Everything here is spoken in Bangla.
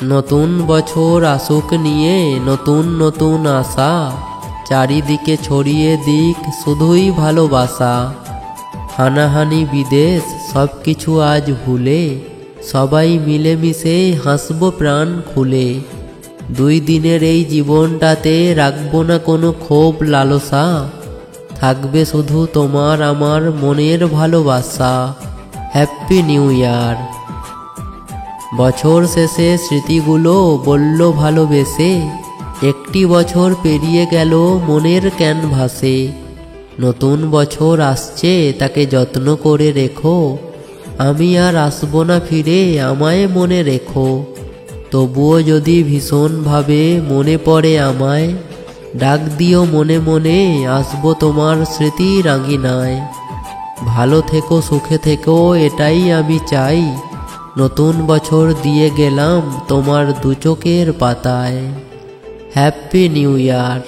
নতুন বছর আসুক নিয়ে নতুন নতুন আশা, চারিদিকে ছড়িয়ে দিক শুধুই ভালোবাসা। হানাহানি বিদেশ সব কিছু আজ ভুলে, সবাই মিলেমিশে হাসবো প্রাণ খুলে। 2 দিনের এই জীবনটাতে রাখবো না কোনো ক্ষোভ লালসা, থাকবে শুধু তোমার আমার মনের ভালোবাসা। Happy new year. বছর শেষে স্মৃতিগুলো বলল ভালোবেসে, একটি বছর পেরিয়ে গেল মনের ক্যানভাসে। নতুন বছর আসছে তাকে যত্ন করে রেখো, আমি আর আসবো না ফিরে আমায় মনে রেখো। তবুও যদি ভীষণভাবে মনে পড়ে আমায়, ডাক দিও মনে মনে আসবো তোমার স্মৃতির আঙিনায়। ভালো থেকো সুখে থেকো এটাই আমি চাই, নতুন বছর দিয়ে গেলাম তোমার 2 চোখের পাতায়। Happy new year.